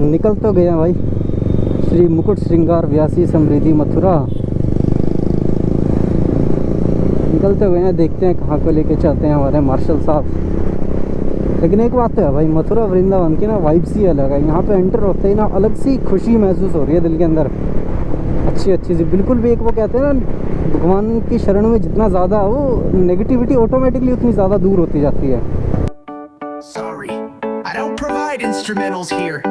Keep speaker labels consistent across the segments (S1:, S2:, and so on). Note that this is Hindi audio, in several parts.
S1: निकल तो गए हैं भाई, श्री मुकुट श्रृंगार व्यासी समृद्धि मथुरा निकलते हुए हैं। देखते हैं कहाँ को लेके चलते हैं हमारे मार्शल साहब। लेकिन एक बात तो है भाई, मथुरा वृंदावन की ना वाइब्स ही अलग है। यहाँ पे एंटर होते ही ना अलग सी खुशी महसूस हो रही है दिल के अंदर, अच्छी सी बिल्कुल भी। एक वो कहते हैं ना, भगवान की शरण में जितना ज़्यादा वो नेगेटिविटी ऑटोमेटिकली उतनी ज़्यादा दूर होती जाती है।
S2: Sorry, I don't provide instrumentals here,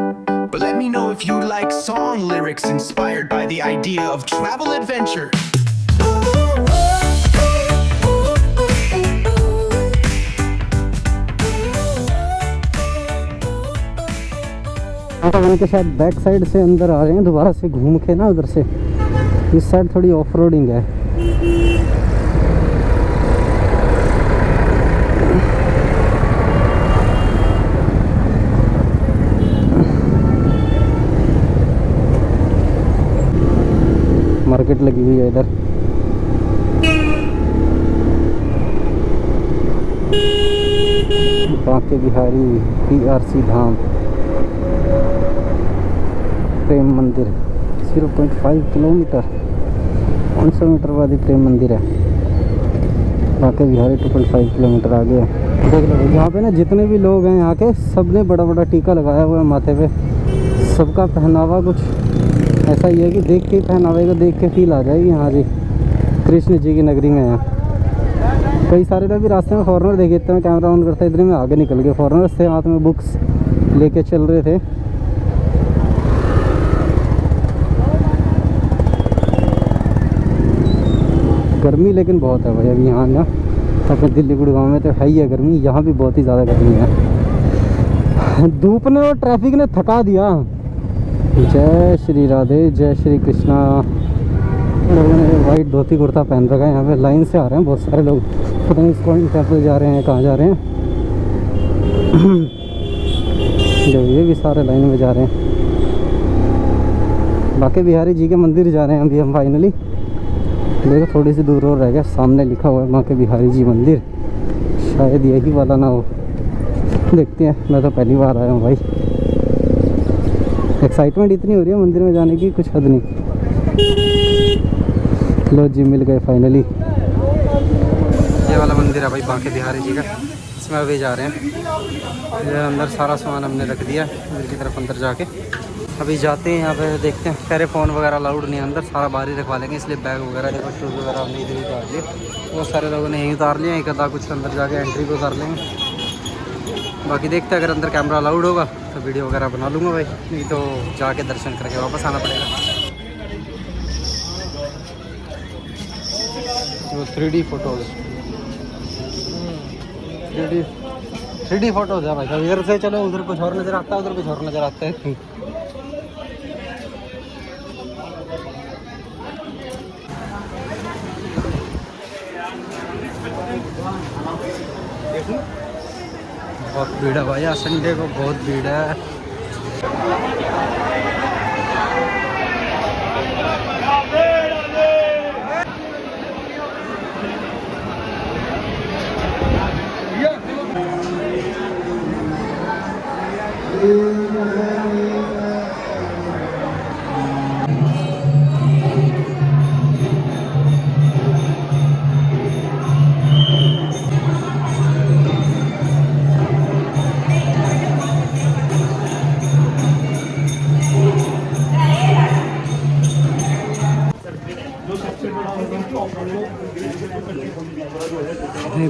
S2: but let me know if you like song lyrics inspired by the idea of travel adventure.
S1: बन के शायद बैक साइड से अंदर आ रहे हैं, दोबारा से घूम के ना उधर से। इस साइड थोड़ी ऑफ रोडिंग है। मार्केट लगी हुई है इधर। बांके बिहारी PRC धाम प्रेम मंदिर 0.5 किलोमीटर 500 मीटर बाद ही प्रेम मंदिर है। बांके बिहारी 2.5 किलोमीटर आगे है। देख लो यहाँ पे ना जितने भी लोग हैं यहाँ के, सब ने बड़ा बड़ा टीका लगाया हुआ है माथे पे। सबका पहनावा कुछ ऐसा ही है कि देख के पहनावे को देख के फील आ जाएगी हाँ जी कृष्ण जी की नगरी में है। कई सारे लोग भी रास्ते में फॉरनर देखे थे, मैं कैमरा ऑन करता इतने में आगे निकल गए। फॉरनर्स थे, हाथ में बुक्स लेके चल रहे थे। गर्मी लेकिन बहुत है भाई अभी यहाँ ना, अपने दिल्ली गुड़गांव में तो है ही है गर्मी, यहाँ भी बहुत ही ज़्यादा गर्मी है। धूप ने और ट्रैफिक ने थका दिया। जय श्री राधे, जय श्री कृष्णा। लोगों ने वाइट धोती कुर्ता पहन रखा है। यहाँ पे लाइन से आ रहे हैं बहुत सारे लोग, पता नहीं इस्कॉन टेम्पल जा रहे हैं, कहाँ जा रहे हैं। जो ये भी सारे लाइन में जा रहे हैं। बांके बिहारी जी के मंदिर जा रहे हैं अभी हम फाइनली। देखो थोड़ी सी दूर और रह गया, सामने लिखा हुआ है बांके बिहारी जी मंदिर, शायद यही वाला ना हो। देखते हैं, मैं तो पहली बार आया हूँ भाई। एक्साइटमेंट इतनी हो रही है मंदिर में जाने की, कुछ हद नहीं। लो जी मिल गए फाइनली। ये वाला मंदिर है भाई बांके बिहारी जी का, इसमें अभी जा रहे हैं। ये अंदर सारा सामान हमने रख दिया मंदिर की तरफ अंदर जाके। अभी जाते हैं यहाँ पे, देखते हैं। कह रहे फ़ोन वगैरह अलाउड नहीं है अंदर, सारा बाहर ही रखवा लेंगे, इसलिए बैग वगैरह देखो शूज़ वगैरह हमने इधर ही उतार लिए। बहुत सारे लोगों ने यहीं उतार लिया, एक आधा कुछ अंदर जाके एंट्री पे उतार लेंगे। बाकी देखते हैं, अगर अंदर कैमरा अलाउड होगा तो वीडियो वगैरह बना लूँगा भाई, नहीं तो जाके दर्शन करके वापस आना पड़ेगा। तो 3D फोटोज़ 3D फोटोज़ है भाई साहब। इधर से चलो उधर कुछ और नज़र आता है, उधर कुछ और नज़र आता है। बहुत भीड़ है भाई, आज संडे को बहुत भीड़ है।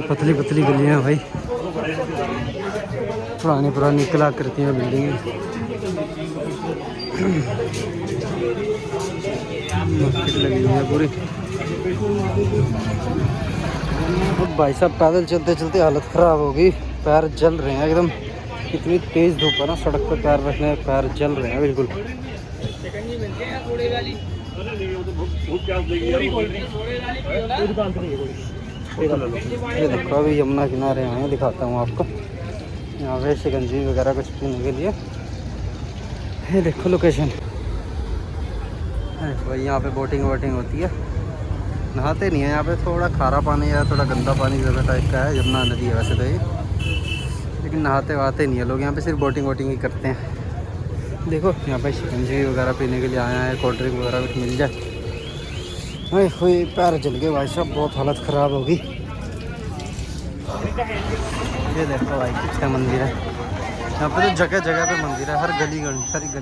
S1: पतली पतली गलियां हैं भाई, पुरानी कला करती हैं बिल्डिंग। मार्केट लगी हुई है पूरी। भाई साहब पैदल चलते चलते हालत ख़राब हो गई, पैर जल रहे हैं एकदम। इतनी तेज़ धूप है ना, सड़क पर पैर रखने पैर जल रहे हैं बिल्कुल। ये देखो अभी यमुना किनारे आए हैं, दिखाता हूँ आपको। यहाँ पे शिकंजी वगैरह कुछ पीने के लिए। ये देखो लोकेशन। भाई यहाँ पे बोटिंग वोटिंग होती है। नहाते नहीं है यहाँ पे, थोड़ा खारा पानी है, थोड़ा गंदा पानी ज़्यादा टाइप का है। यमुना नदी है वैसे तो ये, लेकिन नहाते वहाते नहीं है लोग यहाँ पे, सिर्फ बोटिंग वोटिंग ही करते हैं। देखो यहाँ पे शिकंजी वगैरह पीने के लिए आया है, कोल्ड ड्रिंक वगैरह कुछ मिल जाए। ओए होए पैर जल गए भाई साहब, बहुत हालत ख़राब होगी। ये देखो भाई कितना मंदिर है यहाँ पे, तो जगह जगह पे मंदिर है, हर गली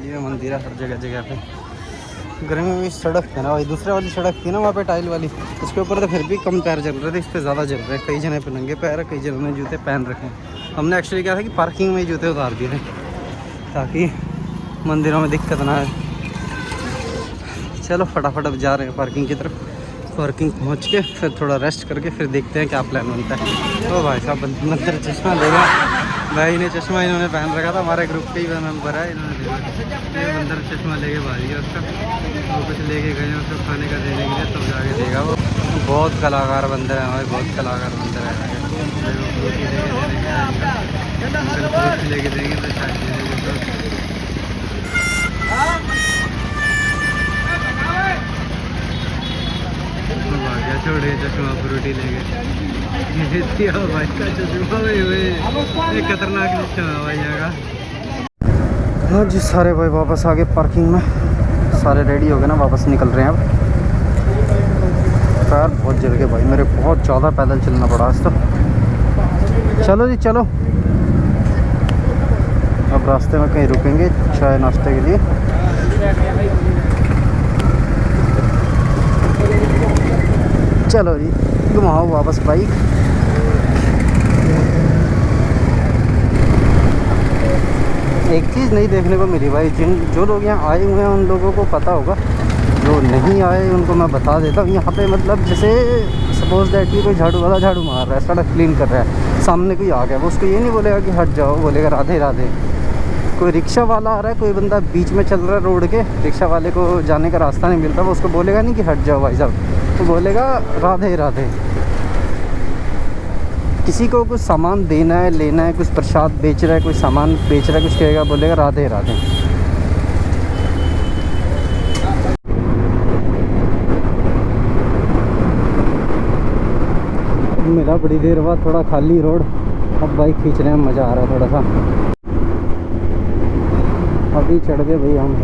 S1: में मंदिर है, हर जगह जगह पे। गर्मी में सड़क है ना भाई, दूसरे वाली सड़क थी ना वहाँ पे टाइल वाली, उसके ऊपर तो फिर भी कम पैर जल रहे थे, इस पर ज़्यादा जल रहे हैं। कई जने पे नंगे पैर है, कई जनों ने जूते पहन रखे हैं। हमने एक्चुअली क्या था कि पार्किंग में ही जूते उतार दिए थे ताकि मंदिरों में दिक्कत ना आए। चलो फटाफट अब जा रहे हैं पार्किंग की तरफ। पार्किंग पहुँच के फिर थोड़ा रेस्ट करके फिर देखते हैं क्या प्लान बनता है। तो भाई साहब मंदिर चश्मा लेगा भाई ने, चश्मा इन्होंने पहन रखा था, हमारे ग्रुप के ही मेंबर है, इन्होंने ये मंदिर चश्मा लेके भाई है उसका, वो कुछ लेके गए हैं उसको खाने का देने के लिए, तब जाके देगा वो। बहुत कलाकार बंदर है हमारे, बहुत कलाकार बंदर है। लेके देंगे तो शायद छोड़े चश्मा फ्रूटी लेके भाई का चश्मा भाई खतरनाक चश्मा है भाई यहाँ का। हाँ जी सारे भाई वापस आ गए पार्किंग में, सारे रेडी हो गए ना, वापस निकल रहे हैं अब। पैर बहुत जल गए भाई मेरे, बहुत ज़्यादा पैदल चलना पड़ा आज तो। चलो जी चलो, अब रास्ते में कहीं रुकेंगे चाय नाश्ते के लिए। चलो जी घुमाओ वापस बाइक। एक चीज़ नहीं देखने को मिली भाई, जो लोग यहाँ आए हुए हैं उन लोगों को पता होगा, जो नहीं आए उनको मैं बता देता हूँ। यहाँ पे मतलब जैसे सपोज दैट कि कोई झाड़ू वाला झाड़ू मार रहा है, सड़क क्लीन कर रहा है, सामने कोई आ गया, वो उसको ये नहीं बोलेगा कि हट जाओ, बोलेगा राधे राधे। कोई रिक्शा वाला आ रहा है, कोई बंदा बीच में चल रहा है रोड के, रिक्शा वाले को जाने का रास्ता नहीं मिलता, वो उसको बोलेगा नहीं कि हट जाओ भाई साहब, तो बोलेगा राधे राधे। किसी को कुछ सामान देना है, लेना है, कुछ प्रसाद बेच रहा है, कोई सामान बेच रहा है, कुछ कहेगा, बोलेगा राधे राधे। मिला बड़ी देर बाद थोड़ा खाली रोड, अब बाइक खींच रहे हैं, मज़ा आ रहा है थोड़ा सा। अभी चढ़ गए भाई हम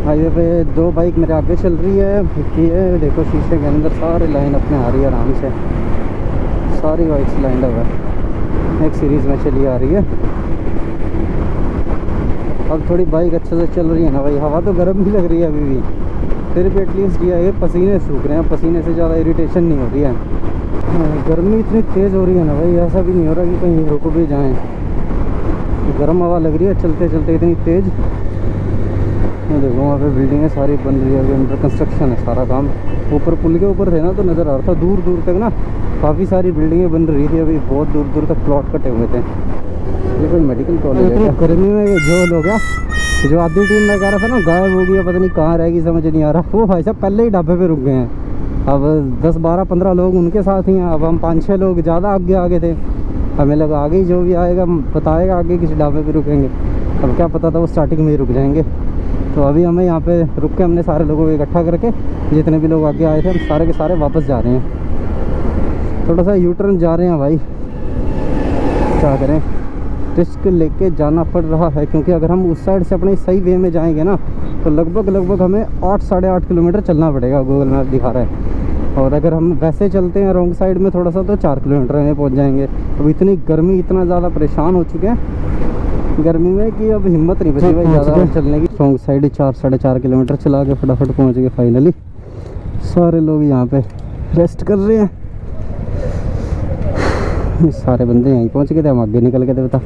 S1: हाईवे पे 2 बाइक मेरे आगे चल रही है, ये देखो शीशे के अंदर सारे लाइन अपने आ रही है आराम से, सारी बाइक्स लाइन अप है, एक सीरीज़ में चली आ रही है। अब थोड़ी बाइक अच्छे से चल रही है ना भाई, हवा तो गर्म भी लग रही है अभी भी, फिर भी एटलीस्ट ये पसीने सूख रहे हैं, पसीने से ज़्यादा इरिटेशन नहीं हो रही है। गर्मी इतनी तेज़ हो रही है ना भाई, ऐसा भी नहीं हो रहा कि कहीं रुक भी जाएँ, गर्म हवा लग रही है चलते चलते इतनी तेज़। देखो वहाँ पे बिल्डिंगें सारी बन रही है, अभी अंडर कंस्ट्रक्शन है सारा काम। ऊपर पुल के ऊपर थे ना तो नज़र आ रहा था दूर दूर तक ना, काफ़ी सारी बिल्डिंगें बन रही थी, अभी बहुत दूर दूर तक प्लॉट कटे हुए थे। ये कोई मेडिकल कॉलेज है। गर्मी में जो लोग हैं, जो आधी टीम में कह रहा था ना गायब हो गया, पता नहीं कहाँ रहेगी, समझ नहीं आ रहा, वो भाई साहब पहले ही ढाबे पे रुक गए हैं। अब 10 12 15 लोग उनके साथ ही हैं, अब हम 5 6 लोग ज़्यादा आगे थे। हमें लगा आगे ही जो भी आएगा बताएगा आगे किसी ढाबे पे रुकेंगे, अब क्या पता था वो स्टार्टिंग में ही रुक जाएंगे। तो अभी हमें यहाँ पे रुक के हमने सारे लोगों को इकट्ठा करके, जितने भी लोग आगे आए थे, हम सारे के सारे वापस जा रहे हैं। थोड़ा सा यू टर्न जा रहे हैं भाई, क्या करें, रिस्क लेके जाना पड़ रहा है, क्योंकि अगर हम उस साइड से अपने सही वे में जाएंगे ना तो लगभग हमें 8 साढ़े 8 किलोमीटर चलना पड़ेगा, गूगल मैप दिखा रहा है। और अगर हम वैसे चलते हैं रॉन्ग साइड में थोड़ा सा तो 4 किलोमीटर में पहुंच जाएंगे। अब इतनी गर्मी, इतना ज़्यादा परेशान हो चुके हैं गर्मी में कि अब हिम्मत नहीं बची भाई ज़्यादा चलने की। रॉन्ग साइड 4 साढ़े 4 किलोमीटर चला के फटाफट पहुंच गए फाइनली। सारे लोग यहाँ पे रेस्ट कर रहे हैं, सारे बंदे यहीं पहुँच गए थे, हम आगे निकल गए थे। बता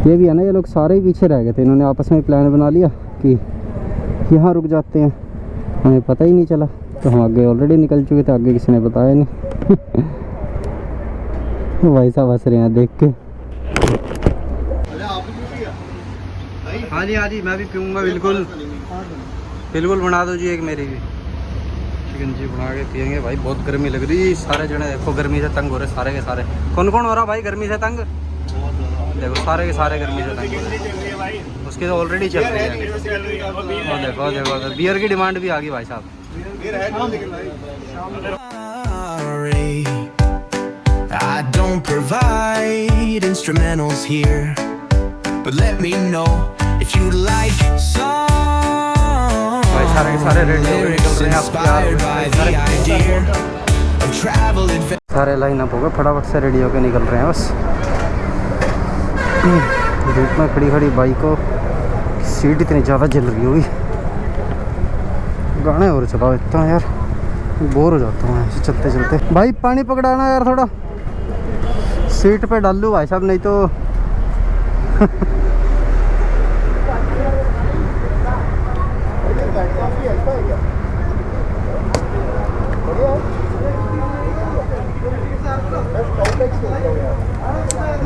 S1: ये भी है ना, ये लोग सारे ही पीछे रह गए थे, इन्होंने आपस में प्लान बना लिया कि यहाँ रुक जाते हैं, हमें पता ही नहीं चला, तो हम आगे ऑलरेडी निकल चुके थे, आगे किसी ने बताया नहीं। भाई साहब हंस रहे हैं देख के। हाँ जी मैं भी पीऊँगा, बिल्कुल बना दो जी एक मेरी भी, चिकन जी बना के पियेंगे भाई। बहुत गर्मी लग रही है, सारे जने देखो गर्मी से तंग हो रहे, सारे के सारे। कौन कौन हो रहा भाई गर्मी से तंग? देखो सारे के सारे गर्मी से तंग हो रहे, उसकी तो ऑलरेडी चल रही है। देखो बियर की डिमांड भी आ गई भाई साहब।
S2: I don't provide instrumentals here, but let me know if you like songs,
S1: सारे radio
S2: lyrics inspired by the idea of travel adventure.
S1: सारे लाइन अप हो गए, फटाफट से रेडी होके निकल रहे हैं बस। धूप में खड़ी खड़ी बाइकों की सीट इतनी ज़्यादा जल रही होगी। गाने और चलाओ इतना यार, बोर हो जाता हूँ ऐसे चलते चलते। भाई पानी पकड़ाना यार थोड़ा, सीट पे डाल लूँ भाई साहब, नहीं तो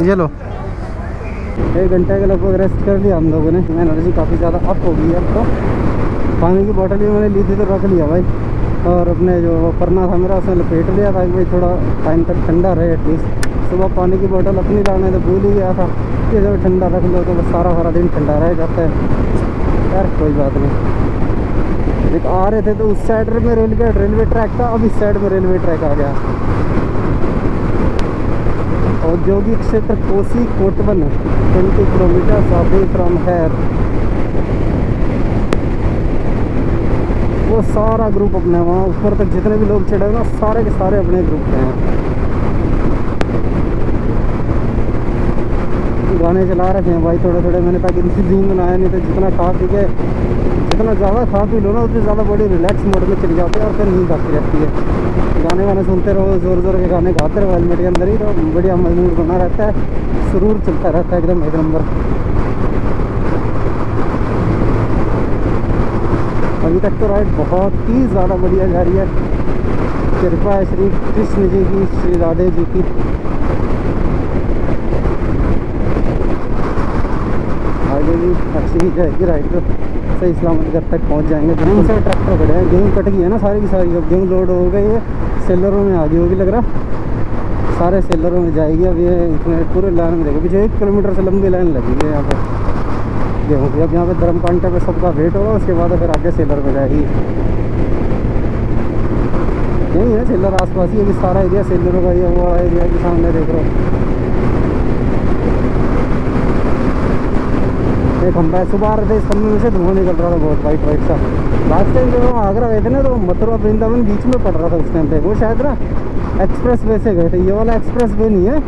S1: ये लो 1 घंटे के लगभग रेस्ट कर लिया हम लोगों ने। एनर्जी काफ़ी ज़्यादा अप हो गई है अब तो। पानी की बोतल भी मैंने ली थी तो रख लिया भाई, और अपने जो परना था मेरा उसमें लपेट लिया ताकि भाई थोड़ा टाइम तक ठंडा रहे एटलीस्ट। सुबह पानी की बोतल अपनी लाने तो भूल ही गया था कि जब ठंडा रख लो तो बस सारा दिन ठंडा रह जाता है यार। कोई बात नहीं। एक आ रहे थे तो उस साइड में रेलवे ट्रैक था, अब इस साइड में रेलवे ट्रैक आ गया। औद्योगिक क्षेत्र Kosi Kotwan 20 kilometre away from here. वो सारा ग्रुप अपने वहाँ ऊपर तक जितने भी लोग चढ़े ना सारे के सारे अपने ग्रुप के हैं। गाने चला रखे हैं भाई थोड़े थोड़े मैंने, ताकि नींद ना आए। नहीं तो जितना खा पी के, जितना ज़्यादा खा पी लो ना उतनी ज़्यादा बॉडी रिलैक्स मोड में चली जाती है और फिर नींद आती रहती है। गाने वाने सुनते रहो, ज़ोर ज़ोर के गाने गाते रहो हेलमेट के अंदर ही, तो बढ़िया मूड बना रहता है, सुरूर चलता रहता है एकदम एक नंबर। अभी तक तो राइड बहुत ही ज़्यादा बढ़िया जा रही है। कृपा है श्री कृष्ण जी की, श्री राधे जी की। आगे भी अच्छी ही जाएगी राइड, तो सही सलामत घर तक पहुंच जाएंगे। गेहूँ से ट्रैक्टर खड़े हैं, गेहूँ कट गई है ना सारी की सारी। अब गेहूँ लोड हो गई है, सेलरों में आ गई होगी लग रहा, सारे सेलरों में जाएगी। अब ये इतने पूरे लाइन में देखो, पीछे 1 किलोमीटर से लंबी लाइन लगेगी यहाँ पे गेहूँ की। अब यहाँ पे धर्म कांटे पे सबका वेट होगा, उसके बाद फिर आगे सेलर में जाएगी। यही है सेलर आसपास ही, अभी सारा एरिया सेलरों का ही है। वो एरिया के सामने देख रहे हो एक खंभा है। सुबह आ रहे थे इस खंभे में से धुआं निकल रहा था बहुत वाइट सा। लास्ट टाइम जब हम आगरा गए थे ना तो मथुरा वृंदावन बीच में पड़ रहा था उस टाइम पे। वो शायद ना एक्सप्रेस वे से गए थे, ये वाला एक्सप्रेस वे नहीं है,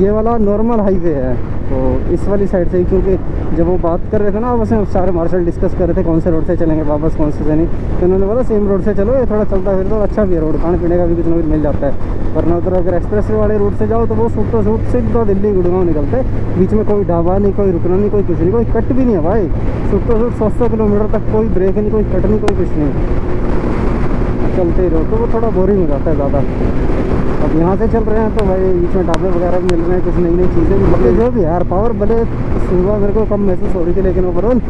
S1: ये वाला नॉर्मल हाईवे है। तो इस वाली साइड से ही, क्योंकि जब वो बात कर रहे थे ना आपस में सारे मार्शल डिस्कस कर रहे थे कौन से रोड से चलेंगे वापस, कौन से नहीं, तो उन्होंने बोला सेम रोड से चलो, ये थोड़ा चलता फिर तो अच्छा भी है रोड, खाने पीने का भी कुछ ना कुछ मिल जाता है। वरना उधर अगर एक्सप्रेस वे वाले रूट से जाओ तो वो सूट सीधा दिल्ली गुड़गांव निकलते हैं, बीच में कोई ढाबा नहीं, कोई रुकना नहीं, कोई कुछ नहीं, कोई कट भी नहीं है भाई। सूट 100 किलोमीटर तक कोई ब्रेक नहीं, कोई कट नहीं, कोई कुछ नहीं, चलते ही रहो। तो वो थोड़ा बोरिंग हो जाता है ज़्यादा। अब यहाँ से चल रहे हैं तो भाई बीच में ढाबे वगैरह भी मिल रहे हैं, कुछ नई नई चीज़ें भी मिल रही, जो भी यार पावर भले सुबह मेरे को कम महसूस हो रही थी, लेकिन ओवरऑल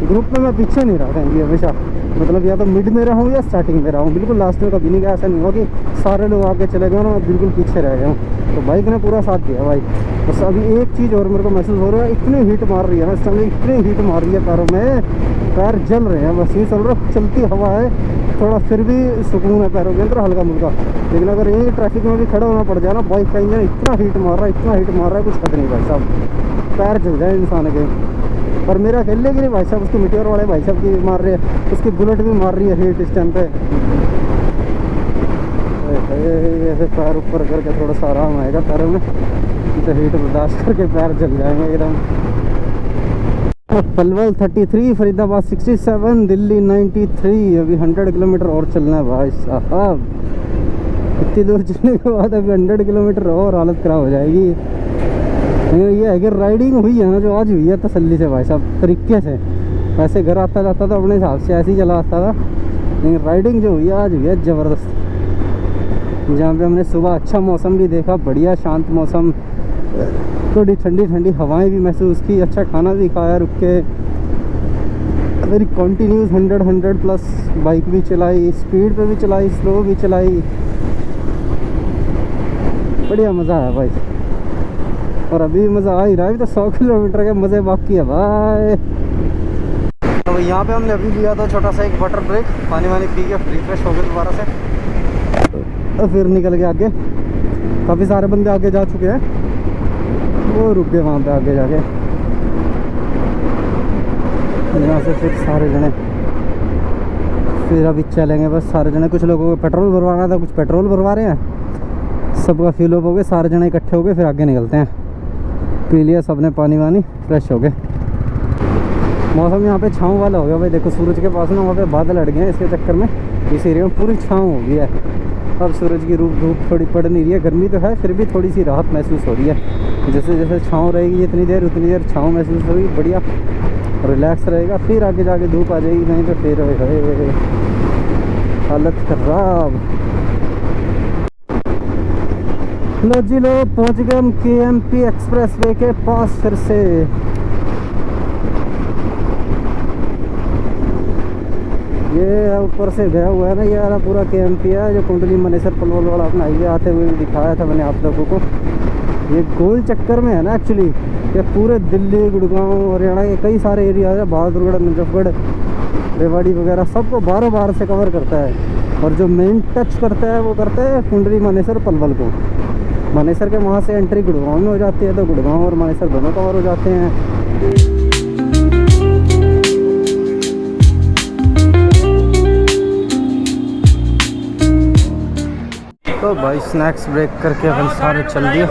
S1: ग्रुप में मैं पीछे नहीं रहा कहीं हमेशा। मतलब या तो मिड में रहूँ या स्टार्टिंग में रहूँ, बिल्कुल लास्ट में कभी नहीं गया। ऐसा नहीं हुआ कि सारे लोग आगे चले गए ना मैं बिल्कुल पीछे रह गया हूँ। तो बाइक ने पूरा साथ दिया भाई। बस अभी एक चीज़ और मेरे को महसूस हो रहा है, इतनी हीट मार रही है ना इस टाइम, इतनी हीट मार रही है पैरों में, पैर जल रहे हैं। बस ये चल रहा, चलती हवा है थोड़ा, फिर भी सुकून है पैरों के अंदर हल्का मुल्का। लेकिन अगर यही ट्रैफिक में भी खड़ा होना पड़ जाए ना, बाइक का इंजन इतना हीट मार रहा है, इतना हीट मार रहा है, कुछ हद नहीं भाई साहब, पैर जल जाए इंसान के। और मेरा अकेले की नहीं भाई साहब, उसकी मिट्टी वाले भाई साहब की मार रही है, उसकी बुलेट भी मार रही है हीट इस टाइम पे। ऐसे पैर ऊपर करके थोड़ा सा आराम आएगा पैरों में, तो हीट बर्दाश्त करके पैर जल जाएंगे एकदम। पलवल 33, फरीदाबाद 67, दिल्ली 93। अभी 100 किलोमीटर और चलना है भाई साहब। इतनी दूर चलने के बाद अभी 100 किलोमीटर और हालत ख़राब हो जाएगी। ये है कि राइडिंग हुई है ना जो आज हुई है तसल्ली से भाई साहब, तरीके से। वैसे घर आता जाता था अपने हिसाब से ऐसे ही चला आता था, लेकिन राइडिंग जो हुई है आज हुई है ज़बरदस्त। जहाँ पे हमने सुबह अच्छा मौसम भी देखा, बढ़िया शांत मौसम, थोड़ी ठंडी ठंडी हवाएं भी महसूस की, अच्छा खाना भी खाया रुक के, वेरी कंटिन्यूस 100 प्लस बाइक भी चलाई, स्पीड पे भी चलाई, स्लो भी चलाई, बढ़िया मज़ा आया भाई। और अभी मज़ा आ ही रहा है, अभी तो 100 किलोमीटर के मज़े बाकी है भाई। तो यहाँ पे हमने अभी लिया था छोटा सा एक वाटर ब्रेक, पानी वानी पी के रिफ्रेश हो गए दोबारा से, और फिर निकल गए आगे। काफ़ी सारे बंदे आगे जा चुके हैं, वो रुक गए वहाँ पे आगे जाके। यहाँ से फिर सारे जने फिर अभी चलेंगे बस सारे जने। कुछ लोगों को पेट्रोल भरवाना था, कुछ पेट्रोल भरवा रहे हैं, सबका फ्यूल अप हो गए, सारे जने इकट्ठे हो गए, फिर आगे निकलते हैं। पी लिया सबने पानी वानी, फ्रेश हो गए। मौसम यहाँ पे छाँव वाला हो गया भाई। देखो सूरज के पास ना वहाँ पे बादल अड़ गए हैं, इसके चक्कर में इस एरिया में पूरी छाँव हो गई है। अब सूरज की धूप थोड़ी पड़ नहीं रही है, गर्मी तो है फिर भी थोड़ी सी राहत महसूस हो रही है। जैसे जैसे छाँव रहेगी जितनी देर उतनी देर छाँव महसूस होगी, बढ़िया रिलैक्स रहेगा। फिर आगे जाके धूप आ जाएगी, नहीं तो फिर हालत खराब। लो जी लो, पहुँच गए हम KMP एक्सप्रेसवे के पास फिर से। ये ऊपर से गया हुआ है ना, ये वाला पूरा KMP है जो कुंडली मनेसर पलवल वाला अपना हाईवे आते हुए भी दिखाया था मैंने आप लोगों को। ये गोल चक्कर में है ना एक्चुअली, ये पूरे दिल्ली, गुड़गांव, हरियाणा के कई सारे एरिया है, बहादुरगढ़, मुजफ्फरगढ़, रेवाड़ी वगैरह सबको बारों बार से कवर करता है। और जो मेन टच करता है वो करता है कुंडली मनेसर पलवल को। मनेसर के वहाँ से एंट्री गुड़गांव में हो जाती है, तो गुड़गांव और मनेसर दोनों कवर हो जाते हैं। तो भाई स्नैक्स ब्रेक करके अपन सारे चल दिए।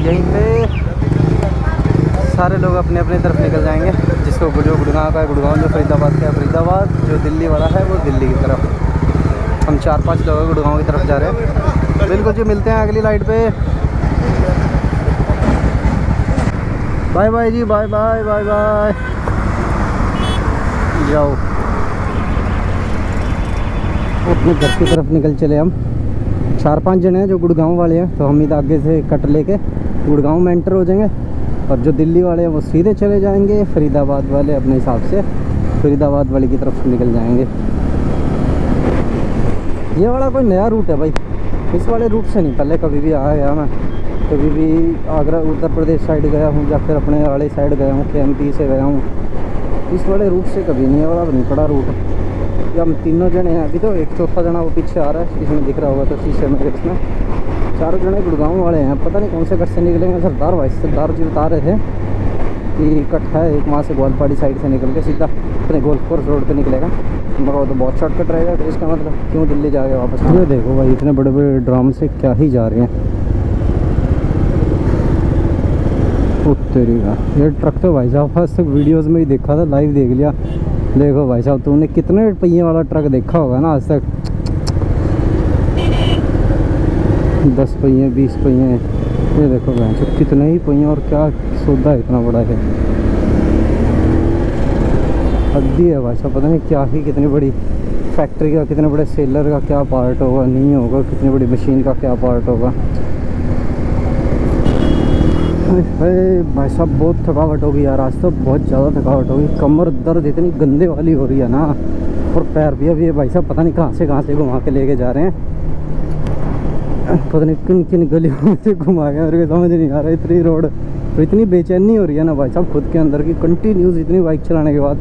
S1: यहीं पे सारे लोग अपने अपने तरफ निकल जाएंगे। जिसको जो गुड़गांव का है गुड़गांव, जो फरीदाबाद का है फरीदाबाद, जो दिल्ली वाला है वो दिल्ली की तरफ। हम 4-5 लोग गुड़गांव की तरफ जा रहे हैं। बिल्कुल जी, मिलते हैं अगली लाइट पे। बाय बाय जी, बाय बाय बाय बाय। जाओ अपने घर की तरफ निकल चले हम। 4-5 जने हैं जो गुड़गांव वाले हैं, तो हम इधर आगे से कट लेके गुड़गांव में एंटर हो जाएंगे। और जो दिल्ली वाले हैं वो सीधे चले जाएंगे। फरीदाबाद वाले अपने हिसाब से फरीदाबाद वाले की तरफ निकल जाएंगे। ये वाला कोई नया रूट है भाई, इस वाले रूट से नहीं पहले कभी भी आया गया मैं। कभी भी आगरा उत्तर प्रदेश साइड गया हूँ या फिर अपने वाले साइड गया हूँ, KMP से गया हूँ। इस वाले रूट से कभी नहीं, वाला नहीं पड़ा रूट। या हम तीनों जने हैं अभी, तो एक चौथा जना वो पीछे आ रहा है, इसमें दिख रहा होगा तो शीशे में। इसमें 4 जने गुड़गांव वाले हैं, पता नहीं कौन से कट से निकलेंगे। सरदार भाई सरदार जी बता रहे थे कि कट है एक, वहाँ से ग्वालपाड़ी साइड से निकल के सीधा अपने गोल्फ कोर्स रोड पे निकलेगा। मगर तो बहुत शॉर्टकट रहेगा, तो इसका मतलब क्यों दिल्ली जाके वापस। ये देखो भाई, इतने बड़े बड़े ड्राम से क्या ही जा रहे हैं। तेरी का ये ट्रक तो भाई साहब आज तक वीडियोस में ही देखा था, लाइव देख लिया। देखो भाई साहब, तुमने कितने पहिए वाला ट्रक देखा होगा ना आज तक। 10 पहिए, 20 पहिए, ये देखो भाई साहब कितने ही पहिए, और क्या सौदा इतना बड़ा है। हद्दी है भाई साहब, पता नहीं क्या ही, कितनी बड़ी फैक्ट्री का, कितने बड़े सेलर का क्या पार्ट होगा, नहीं होगा, कितनी बड़ी मशीन का क्या पार्ट होगा। भाई साहब बहुत थकावट होगी यार, आज तो बहुत ज़्यादा थकावट होगी। कमर दर्द इतनी गंदे वाली हो रही है ना, और पैर भी अभी भाई साहब पता नहीं कहाँ से घुमा के लेके जा रहे हैं। पता नहीं किन किन गलियों से घुमा के, मेरे को समझ नहीं आ रहा। इतनी रोड तो इतनी बेचैनी हो रही है ना भाई साहब खुद के अंदर की, कंटिन्यूस इतनी बाइक चलाने के बाद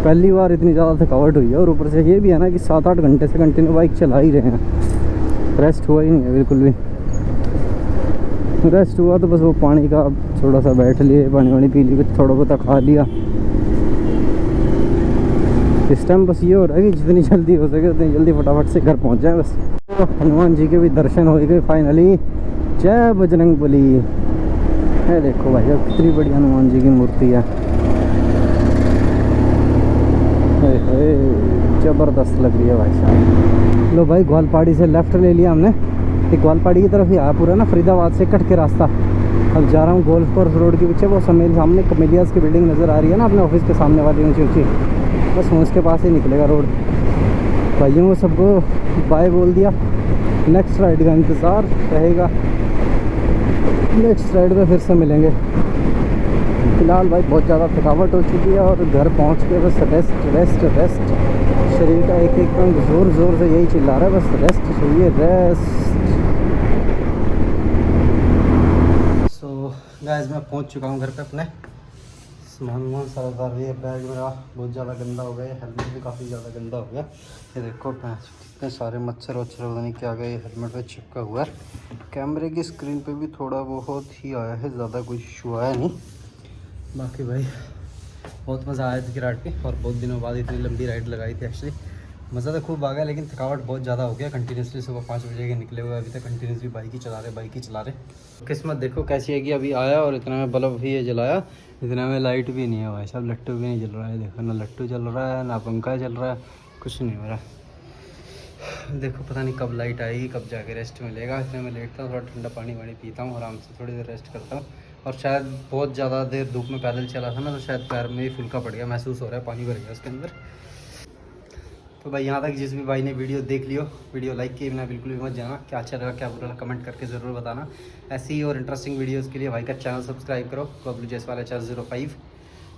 S1: पहली बार इतनी ज़्यादा थकावट हुई है। और ऊपर से ये भी है ना कि 7-8 घंटे से कंटिन्यू बाइक चला ही रहे हैं, रेस्ट हुआ ही नहीं है बिल्कुल भी। रेस्ट हुआ तो बस वो पानी का थोड़ा सा बैठ लिए, पानी वानी पी ली, थोड़ा बहुत खा लिया। इस टाइम बस ये हो रहा है कि जितनी जल्दी हो सके उतनी जल्दी फटाफट से घर पहुंच जाए बस। तो हनुमान जी के भी दर्शन हो गए फाइनली। जय बजरंगबली। है देखो भाई साहब कितनी बड़ी हनुमान जी की मूर्ति है, ज़बरदस्त लग रही है भाई साहब। लो भाई, ग्वालपाड़ी से लेफ़्ट ले लिया हमने, ग्वालपाड़ी की तरफ ही आया पूरा ना, फरीदाबाद से कट के रास्ता। अब जा रहा हूँ गोल्फ कोर्स रोड के पीछे, वो सामने कमेलियास की बिल्डिंग नज़र आ रही है ना अपने ऑफिस के सामने वाली ऊँची ऊँची, बस उसके पास ही निकलेगा रोड। भाइयों को सबको बाय बोल दिया, नेक्स्ट राइड का इंतज़ार रहेगा, नेक्स्ट राइड में फिर से मिलेंगे। फ़िलहाल भाई बहुत ज़्यादा थकावट हो चुकी है, और घर पहुँच के बस रेस्ट रेस्ट रेस्ट। शरीर का एक अंग ज़ोर ज़ोर से यही चिल्ला रहा है, बस रेस्ट चाहिए, रेस्ट। गाइस मैं पहुंच चुका हूं घर पे अपने। सामान सारा उतार रही है। बैग मेरा बहुत ज़्यादा गंदा हो गया है, हेलमेट भी काफ़ी ज़्यादा गंदा हो गया। ये देखो कितने सारे मच्छर वच्छर पता नहीं क्या गए हेलमेट पे चिपका हुआ है। कैमरे की स्क्रीन पे भी थोड़ा बहुत ही आया है, ज़्यादा कुछ इशू आया नहीं। बाकी भाई बहुत मज़ा आया था राइड पे, और बहुत दिनों बाद इतनी लंबी राइड लगाई थी एक्चुअली। मज़ा तो खूब आ गया, लेकिन थकावट बहुत ज़्यादा हो गया। कंटिन्यूसली सुबह 5 बजे के निकले हुए, अभी तक कंटिन्यूसली बाइक ही चला रहे। किस्मत देखो कैसी है कि अभी आया और इतना में बल्ब भी है जलाया, इतना में लाइट भी नहीं है भाई साहब, लट्टू भी नहीं जल रहा है। देखो ना लट्टू जल रहा है ना पंखा चल रहा है, कुछ नहीं हो रहा। देखो पता नहीं कब लाइट आएगी, कब जाके रेस्ट मिलेगा। इतने में लेटता हूँ, थोड़ा ठंडा पानी वानी पीता हूँ, आराम से थोड़ी देर रेस्ट करता हूँ। और शायद बहुत ज़्यादा देर धूप में पैदल चला था ना, तो शायद पैर में ही फुल्का पड़ गया, महसूस हो रहा है, पानी भर गया उसके अंदर। तो भाई यहाँ तक जिस भी भाई ने वीडियो देख लियो, वीडियो लाइक किए बिना बिल्कुल भी मत जाना। क्या अच्छा लगा क्या बुरा लगा कमेंट करके ज़रूर बताना। ऐसी ही और इंटरेस्टिंग वीडियोज़ के लिए भाई का चैनल सब्सक्राइब करो, बबलू जैसवाल HR05।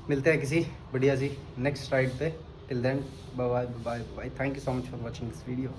S1: मिलते हैं किसी बढ़िया सी नेक्स्ट राइड पे। Till then bye bye bye bye. Thank you so much for watching this video.